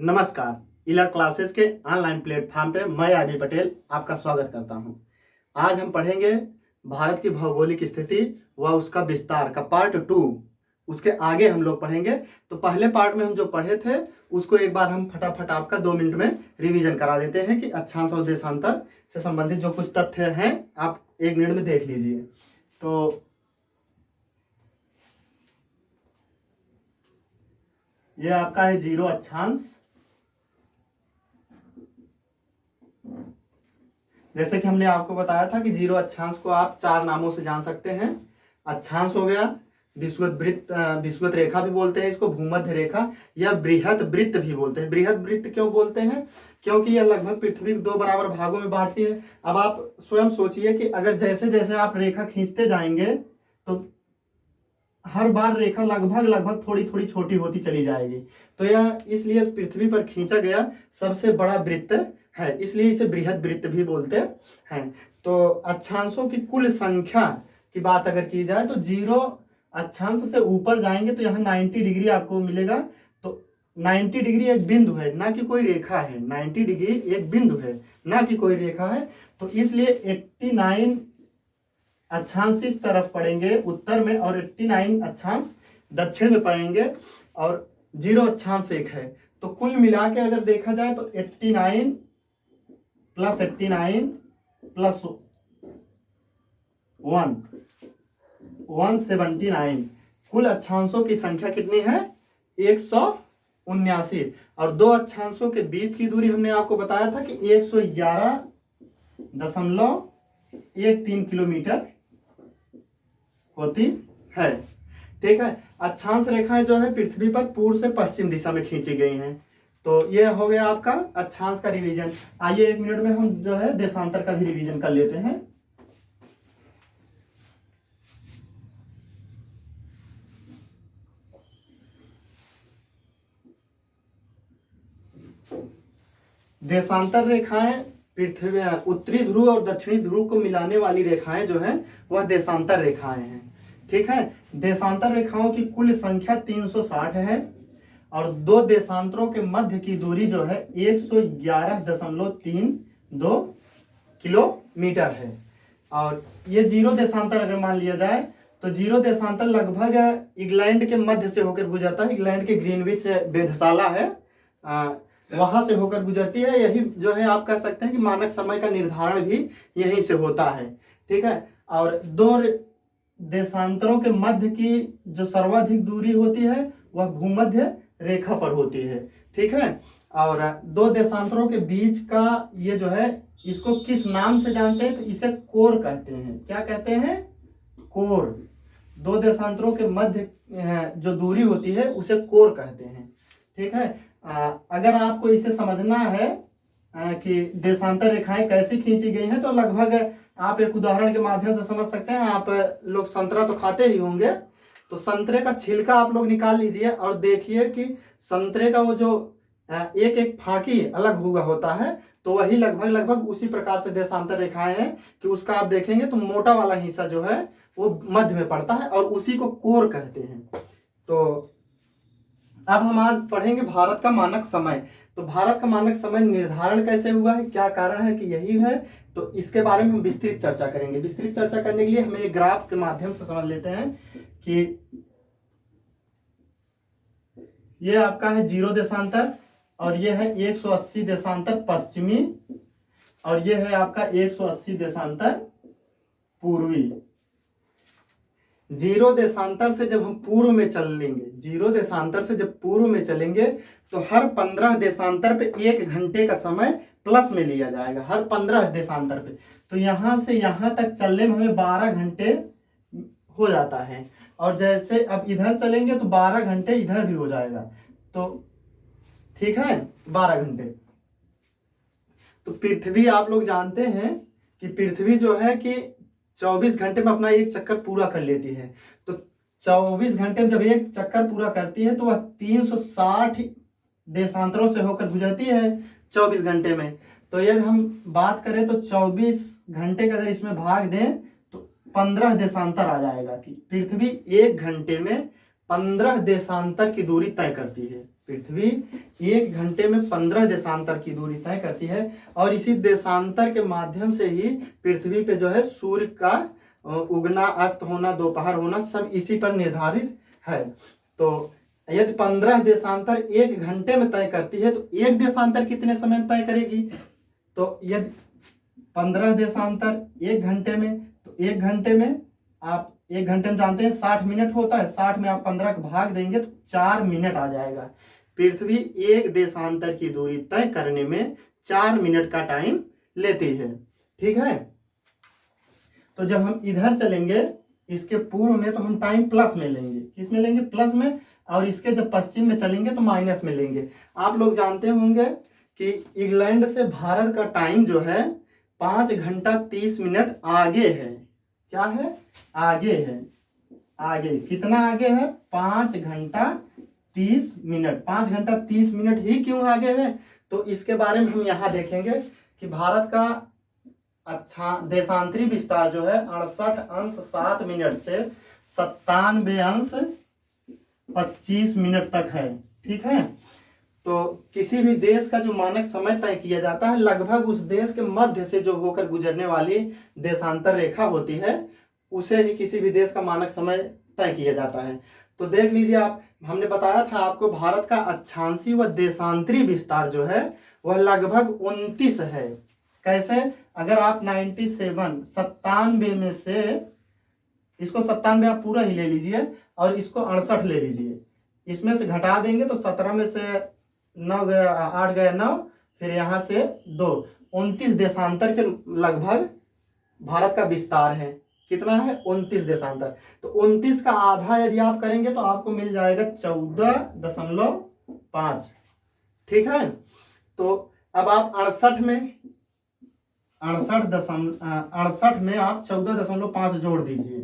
नमस्कार। इला क्लासेस के ऑनलाइन प्लेटफॉर्म पे मैं आदि पटेल आपका स्वागत करता हूं। आज हम पढ़ेंगे भारत की भौगोलिक स्थिति व उसका विस्तार का पार्ट 2। उसके आगे हम लोग पढ़ेंगे। तो पहले पार्ट में हम जो पढ़े थे उसको एक बार हम फटाफट आपका 2 मिनट में रिवीजन करा देते हैं कि अक्षांश और देशांतर से संबंधित जो कुछ तथ्य हैं आप 1 मिनट में देख लीजिए। तो ये आपका है 0 अक्षांश। जैसे कि हमने आपको बताया था कि 0 अक्षांश को आप 4 नामों से जान सकते हैं। अक्षांश हो गया, विषुवत वृत्त, विषुवत रेखा भी बोलते हैं इसको, भूमध्य रेखा या बृहद वृत्त भी बोलते हैं। बृहद वृत्त क्यों बोलते हैं? क्योंकि यह लगभग पृथ्वी को 2 बराबर भागों में बांटती है। अब आप स्वयं सोचिए कि अगर जैसे जैसे आप रेखा खींचते जाएंगे तो हर बार रेखा लगभग थोड़ी थोड़ी छोटी होती चली जाएगी। तो यह इसलिए पृथ्वी पर खींचा गया सबसे बड़ा वृत्त है, इसलिए इसे बृहद वृत्त भी बोलते हैं। तो अक्षांशों की कुल संख्या की बात अगर की जाए तो 0 अक्षांश से ऊपर जाएंगे तो यहाँ 90 डिग्री आपको मिलेगा। तो 90 डिग्री एक बिंदु है, ना कि कोई रेखा है। 90 डिग्री एक बिंदु है, ना कि कोई रेखा है। तो इसलिए 89 अक्षांश इस तरफ पड़ेंगे उत्तर में और 89 अक्षांश दक्षिण में पड़ेंगे और 0 अक्षांश एक है। तो कुल मिला के अगर देखा जाए तो 89 प्लस 89 प्लस 179 कुल अक्षांशों की संख्या कितनी है? 179। और 2 अक्षांशों के बीच की दूरी हमने आपको बताया था कि 111.13 किलोमीटर होती है। ठीक है। अक्षांश रेखाएं जो है पृथ्वी पर पूर्व से पश्चिम दिशा में खींची गई हैं। तो ये हो गया आपका अक्षांश का रिवीजन। आइए 1 मिनट में हम जो है देशांतर का भी रिवीजन कर लेते हैं। देशांतर रेखाएं पृथ्वी उत्तरी ध्रुव और दक्षिणी ध्रुव को मिलाने वाली रेखाएं जो है वह देशांतर रेखाएं हैं। ठीक है। देशांतर रेखाओं की कुल संख्या 360 है और 2 देशांतरों के मध्य की दूरी जो है 111.32 किलोमीटर है। और ये 0 देशांतर अगर मान लिया जाए तो 0 देशांतर लगभग इंग्लैंड के मध्य से होकर गुजरता है। इंग्लैंड के ग्रीनविच वेधशाला है, वहां से होकर गुजरती है। यही जो है आप कह सकते हैं कि मानक समय का निर्धारण भी यहीं से होता है। ठीक है। और 2 देशांतरों के मध्य की जो सर्वाधिक दूरी होती है वह भूमध्य रेखा पर होती है। ठीक है। और 2 देशांतरों के बीच का ये जो है इसको किस नाम से जानते हैं? तो इसे कोर कहते हैं। क्या कहते हैं? कोर। 2 देशांतरों के मध्य जो दूरी होती है उसे कोर कहते हैं। ठीक है। अगर आपको इसे समझना है कि देशांतर रेखाएं कैसे खींची गई हैं तो लगभग आप एक उदाहरण के माध्यम से समझ सकते हैं। आप लोग संतरा तो खाते ही होंगे, तो संतरे का छिलका आप लोग निकाल लीजिए और देखिए कि संतरे का वो जो एक एक फाकी अलग हुआ होता है, तो वही लगभग उसी प्रकार से देशांतर रेखाएं हैं कि उसका आप देखेंगे तो मोटा वाला हिस्सा जो है वो मध्य में पड़ता है और उसी को कोर कहते हैं। तो अब हम आज पढ़ेंगे भारत का मानक समय। तो भारत का मानक समय निर्धारण कैसे हुआ है, क्या कारण है कि यही है, तो इसके बारे में हम विस्तृत चर्चा करेंगे। विस्तृत चर्चा करने के लिए हमें एक ग्राफ के माध्यम से समझ लेते हैं कि ये आपका है 0 देशांतर और ये है 180 देशांतर पश्चिमी और ये है आपका 180 देशांतर पूर्वी। 0 देशांतर से जब हम पूर्व में चल लेंगे, 0 देशांतर से जब पूर्व में चलेंगे तो हर 15 देशांतर पे 1 घंटे का समय प्लस में लिया जाएगा। हर 15 देशांतर पे। तो यहां से यहां तक चलने में हमें 12 घंटे हो जाता है। और जैसे अब इधर चलेंगे तो 12 घंटे इधर भी हो जाएगा। तो ठीक है, 12 घंटे। तो पृथ्वी आप लोग जानते हैं कि पृथ्वी जो है कि 24 घंटे में अपना एक चक्कर पूरा कर लेती है। तो 24 घंटे में जब एक चक्कर पूरा करती है तो वह 360 देशांतरों से होकर गुजरती है 24 घंटे में। तो यदि हम बात करें तो 24 घंटे का अगर इसमें भाग दें तो 15 देशांतर आ जाएगा कि पृथ्वी 1 घंटे में 15 देशांतर की दूरी तय करती है। पृथ्वी 1 घंटे में 15 देशांतर की दूरी तय करती है और इसी देशांतर के माध्यम से ही पृथ्वी पे जो है सूर्य का उगना, अस्त होना, दोपहर होना सब इसी पर निर्धारित है। तो यदि 15 देशांतर 1 घंटे में तय करती है तो एक देशांतर कितने समय में तय करेगी? तो यदि 15 देशांतर 1 घंटे में, तो 1 घंटे में आप 1 घंटे में जानते हैं 60 मिनट होता है, 60 में आप 15 का भाग देंगे तो 4 मिनट आ जाएगा। पृथ्वी एक देशांतर की दूरी तय करने में 4 मिनट का टाइम लेती है। ठीक है, तो जब हम इधर चलेंगे इसके पूर्व में तो हम टाइम प्लस में लेंगे। किस में लेंगे? प्लस में। और इसके जब पश्चिम में चलेंगे तो माइनस में लेंगे। आप लोग जानते होंगे कि इंग्लैंड से भारत का टाइम जो है 5 घंटा 30 मिनट आगे है। क्या है? आगे है। आगे कितना आगे है? 5 घंटा 30 मिनट। 5 घंटा 30 मिनट ही क्यों आगे है? तो इसके बारे में हम यहाँ देखेंगे कि भारत का अच्छा देशांतरी विस्तार जो है 68 अंश 7 मिनट से 97 अंश 25 मिनट तक है। ठीक है, तो किसी भी देश का जो मानक समय तय किया जाता है लगभग उस देश के मध्य से जो होकर गुजरने वाली देशांतर रेखा होती है उसे ही किसी भी देश का मानक समय तय किया जाता है। तो देख लीजिए आप, हमने बताया था आपको भारत का अक्षांशीय व देशांतरी विस्तार जो है वह लगभग 29 है। कैसे? अगर आप 97 में से इसको 97 आप पूरा ही ले लीजिए और इसको 68 ले लीजिए, इसमें से घटा देंगे तो 17 में से 9 गया, 8 गया 9, फिर यहाँ से 2, 29 देशांतर के लगभग भारत का विस्तार है। कितना है? 29 देशांतर। तो 29 का आधा यदि आप करेंगे तो आपको मिल जाएगा 14.5। ठीक है, तो अब आप 68 में आप 14.5 जोड़ दीजिए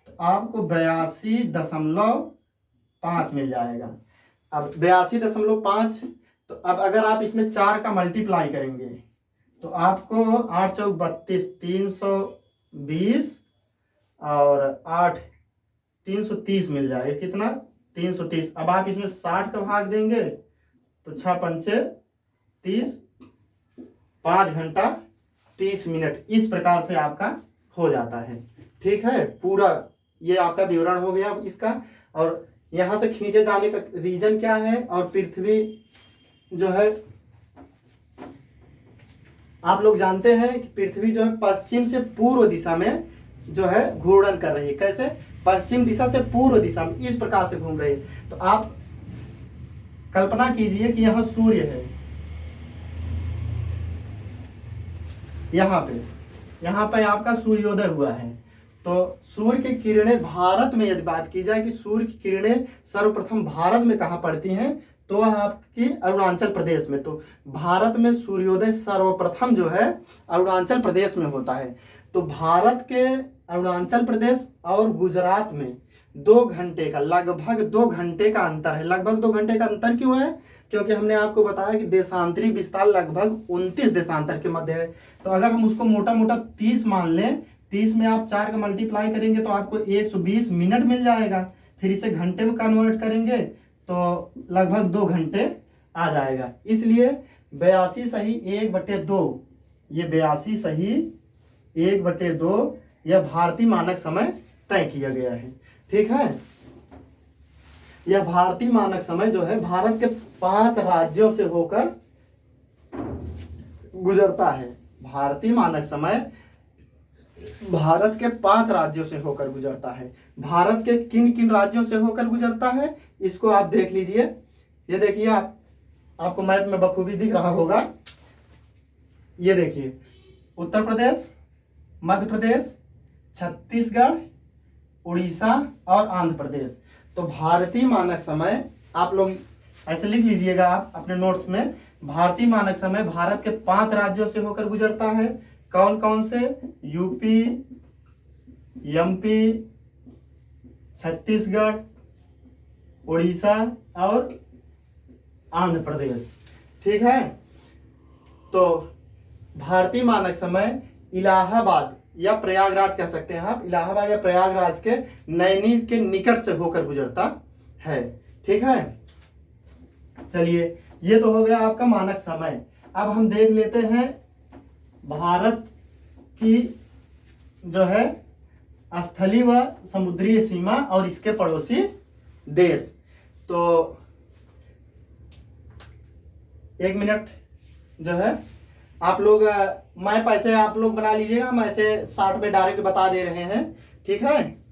तो आपको 82.5 मिल जाएगा। अब 82.5, तो अब अगर आप इसमें 4 का मल्टीप्लाई करेंगे तो आपको 8 चौक 32, 320 और 8 330 मिल जाएगा। कितना? 330। अब आप इसमें 60 का भाग देंगे तो 6 पंचे 30, 5 घंटा 30 मिनट इस प्रकार से आपका हो जाता है। ठीक है, पूरा ये आपका विवरण हो गया इसका। और यहाँ से खींचे जाने का रीजन क्या है? और पृथ्वी जो है आप लोग जानते हैं कि पृथ्वी जो है पश्चिम से पूर्व दिशा में जो है घूर्णन कर रही है। कैसे? पश्चिम दिशा से पूर्व दिशा में इस प्रकार से घूम रही है। तो आप कल्पना कीजिए कि यहाँ सूर्य है, यहाँ पे आपका सूर्योदय हुआ है। तो सूर्य की किरणें भारत में, यदि बात की जाए कि सूर्य की किरणें सर्वप्रथम भारत में कहाँ पड़ती हैं, तो वह आपकी अरुणाचल प्रदेश में। तो भारत में सूर्योदय सर्वप्रथम जो है अरुणाचल प्रदेश में होता है। तो भारत के अरुणाचल प्रदेश और गुजरात में 2 घंटे का, लगभग 2 घंटे का अंतर है। लगभग 2 घंटे का अंतर क्यों है? क्योंकि हमने आपको बताया कि देशांतरी विस्तार लगभग 29 देशांतर के मध्य है। तो अगर हम उसको मोटा मोटा 30 मान लें, 30 में आप 4 का मल्टीप्लाई करेंगे तो आपको 120 मिनट मिल जाएगा। फिर इसे घंटे में कन्वर्ट करेंगे तो लगभग 2 घंटे आ जाएगा। इसलिए 82 सही 1/2, ये 82 सही 1/2 यह भारतीय मानक समय तय किया गया है। ठीक है, यह भारतीय मानक समय जो है भारत के 5 राज्यों से होकर गुजरता है। भारतीय मानक समय भारत के 5 राज्यों से होकर गुजरता है। भारत के किन किन राज्यों से होकर गुजरता है इसको आप देख लीजिए। ये देखिए, आपको मैप में बखूबी दिख रहा होगा। ये देखिए, उत्तर प्रदेश, मध्य प्रदेश, छत्तीसगढ़, उड़ीसा और आंध्र प्रदेश। तो भारतीय मानक समय आप लोग ऐसे लिख लीजिएगा आप अपने नोट्स में। भारतीय मानक समय भारत के 5 राज्यों से होकर गुजरता है। कौन कौन से? यूपी, एमपी, छत्तीसगढ़, उड़ीसा और आंध्र प्रदेश। ठीक है, तो भारतीय मानक समय इलाहाबाद या प्रयागराज कह सकते हैं आप, इलाहाबाद या प्रयागराज के नैनी के निकट से होकर गुजरता है। ठीक है, चलिए, ये तो हो गया आपका मानक समय। अब हम देख लेते हैं भारत की जो है स्थलीय व समुद्री सीमा और इसके पड़ोसी देश। तो 1 मिनट जो है आप लोग मैप ऐसे आप लोग बना लीजिएगा, हम ऐसे 60 में डायरेक्ट बता दे रहे हैं, ठीक है।